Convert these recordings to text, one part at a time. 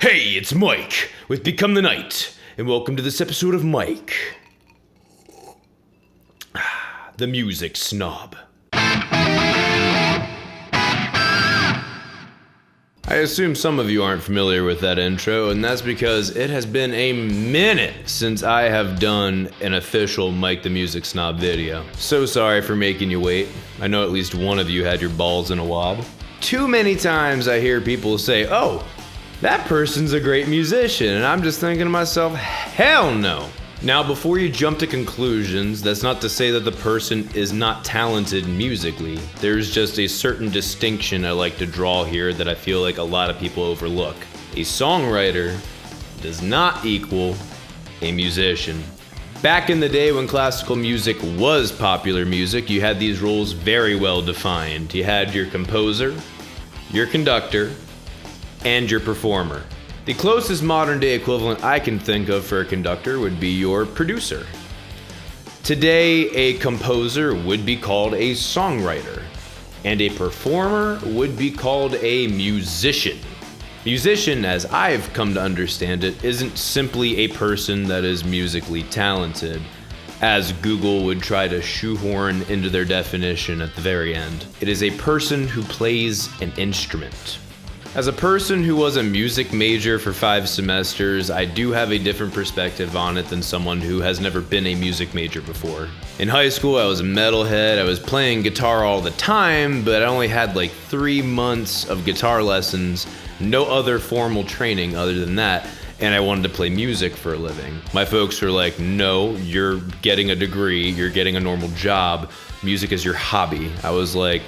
Hey, it's Mike with Become the Night, and welcome to this episode of Mike, the music snob. I assume some of you aren't familiar with that intro, and that's because it has been a minute since I have done an official Mike the Music Snob video. So sorry for making you wait. I know at least one of you had your balls in a wad. Too many times I hear people say, "Oh, that person's a great musician," and I'm just thinking to myself, hell no. Now, before you jump to conclusions, that's not to say that the person is not talented musically. There's just a certain distinction I like to draw here that I feel like a lot of people overlook. A songwriter does not equal a musician. Back in the day when classical music was popular music, you had these roles very well defined. You had your composer, your conductor, and your performer. The closest modern day equivalent I can think of for a conductor would be your producer. Today, a composer would be called a songwriter, and a performer would be called a musician. Musician, as I've come to understand it, isn't simply a person that is musically talented, as Google would try to shoehorn into their definition at the very end. It is a person who plays an instrument. As a person who was a music major for 5 semesters, I do have a different perspective on it than someone who has never been a music major before. In high school, I was a metalhead. I was playing guitar all the time, but I only had like 3 months of guitar lessons, no other formal training other than that, and I wanted to play music for a living. My folks were like, "No, you're getting a degree, you're getting a normal job, music is your hobby." I was like,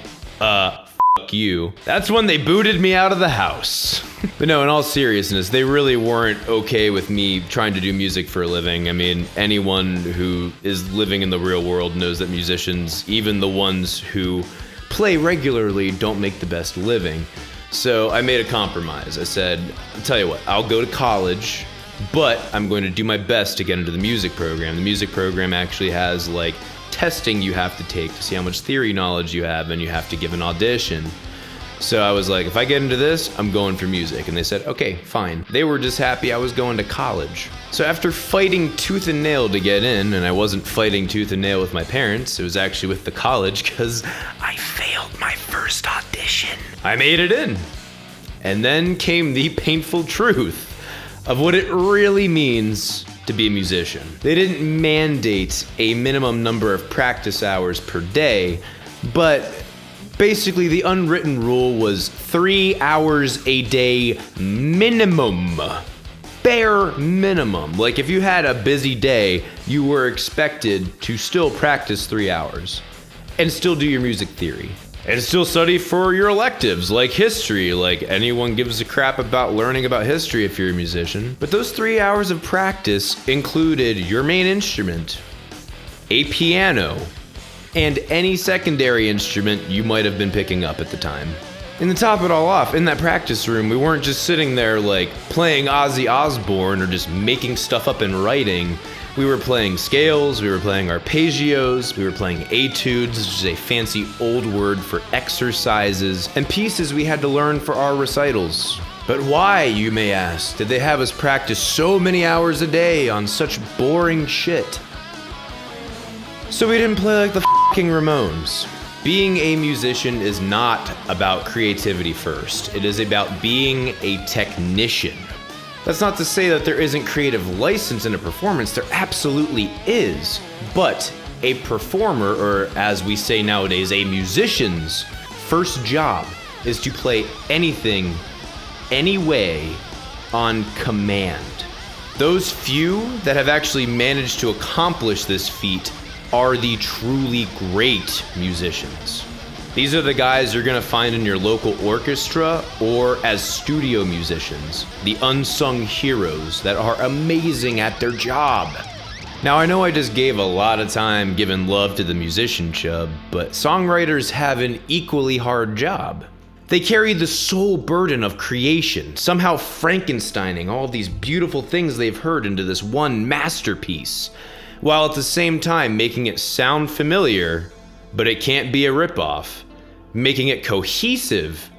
Fuck you. That's when they booted me out of the house. But no, in all seriousness, they really weren't okay with me trying to do music for a living. I mean, anyone who is living in the real world knows that musicians, even the ones who play regularly, don't make the best living. So I made a compromise. I said, I'll tell you what, I'll go to college, but I'm going to do my best to get into the music program. The music program actually has like testing you have to take to see how much theory knowledge you have, and you have to give an audition. So I was like, if I get into this, I'm going for music. And they said, okay, fine. They were just happy I was going to college. So after fighting tooth and nail to get in, and I wasn't fighting tooth and nail with my parents, it was actually with the college because I failed my first audition. I made it in. And then came the painful truth of what it really means to be a musician. They didn't mandate a minimum number of practice hours per day, but basically the unwritten rule was 3 hours a day minimum. Bare minimum. Like if you had a busy day, you were expected to still practice 3 hours and still do your music theory. And still study for your electives, like history. Like anyone gives a crap about learning about history if you're a musician. But those 3 hours of practice included your main instrument, a piano, and any secondary instrument you might have been picking up at the time. And to top it all off, in that practice room, we weren't just sitting there like playing Ozzy Osbourne or just making stuff up and writing. We were playing scales, we were playing arpeggios, we were playing etudes, which is a fancy old word for exercises, and pieces we had to learn for our recitals. But why, you may ask, did they have us practice so many hours a day on such boring shit? So we didn't play like the fucking Ramones. Being a musician is not about creativity first. It is about being a technician. That's not to say that there isn't creative license in a performance. There absolutely is. But a performer, or as we say nowadays, a musician's first job is to play anything, any way, on command. Those few that have actually managed to accomplish this feat are the truly great musicians. These are the guys you're gonna find in your local orchestra or as studio musicians, the unsung heroes that are amazing at their job. Now I know I just gave a lot of time giving love to the musician chub, but songwriters have an equally hard job. They carry the sole burden of creation, somehow Frankensteining all these beautiful things they've heard into this one masterpiece, while at the same time making it sound familiar, but it can't be a ripoff, making it cohesive,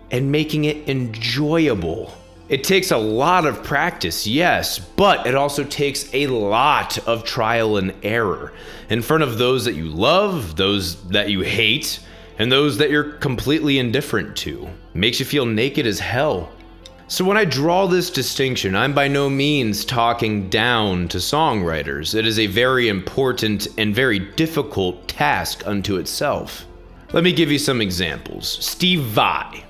and making it enjoyable. It takes a lot of practice, yes, but it also takes a lot of trial and error in front of those that you love, those that you hate, and those that you're completely indifferent to. Makes you feel naked as hell. So when I draw this distinction, I'm by no means talking down to songwriters. It is a very important and very difficult task unto itself. Let me give you some examples. Steve Vai.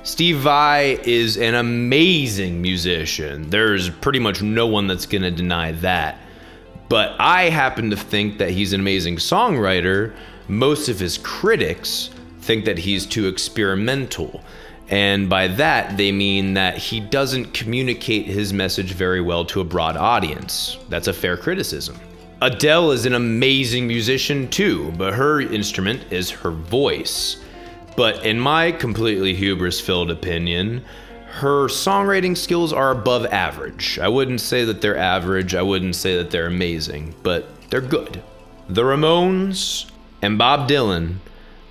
Steve Vai is an amazing musician. There's pretty much no one that's gonna deny that. But I happen to think that he's an amazing songwriter. Most of his critics think that he's too experimental. And by that, they mean that he doesn't communicate his message very well to a broad audience. That's a fair criticism. Adele is an amazing musician too, but her instrument is her voice. But in my completely hubris-filled opinion, her songwriting skills are above average. I wouldn't say that they're average, I wouldn't say that they're amazing, but they're good. The Ramones and Bob Dylan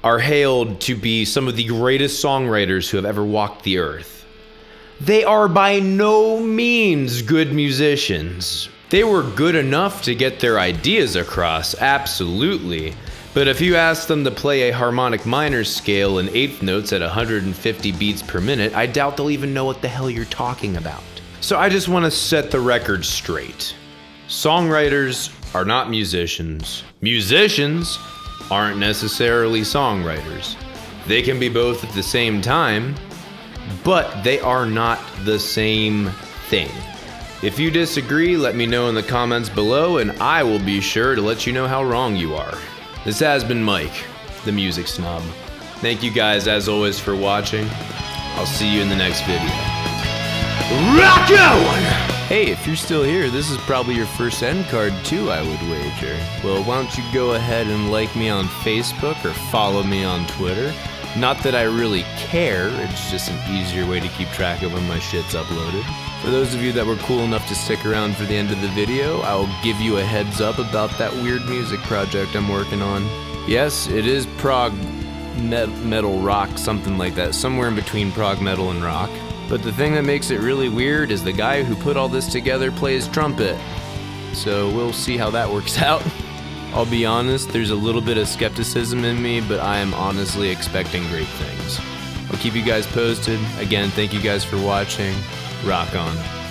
are hailed to be some of the greatest songwriters who have ever walked the earth. They are by no means good musicians. They were good enough to get their ideas across, absolutely. But if you ask them to play a harmonic minor scale in eighth notes at 150 beats per minute, I doubt they'll even know what the hell you're talking about. So I just want to set the record straight. Songwriters are not musicians. Musicians aren't necessarily songwriters. They can be both at the same time, but they are not the same thing. If you disagree, let me know in the comments below, and I will be sure to let you know how wrong you are. This has been Mike, the Music Snob. Thank you guys, as always, for watching. I'll see you in the next video. Rock on! Hey, if you're still here, this is probably your first end card too, I would wager. Well, why don't you go ahead and like me on Facebook or follow me on Twitter? Not that I really care, it's just an easier way to keep track of when my shit's uploaded. For those of you that were cool enough to stick around for the end of the video, I will give you a heads up about that weird music project I'm working on. Yes, it is prog metal rock, something like that, somewhere in between prog metal and rock. But the thing that makes it really weird is the guy who put all this together plays trumpet. So we'll see how that works out. I'll be honest, there's a little bit of skepticism in me, but I am honestly expecting great things. I'll keep you guys posted. Again, thank you guys for watching. Rock on.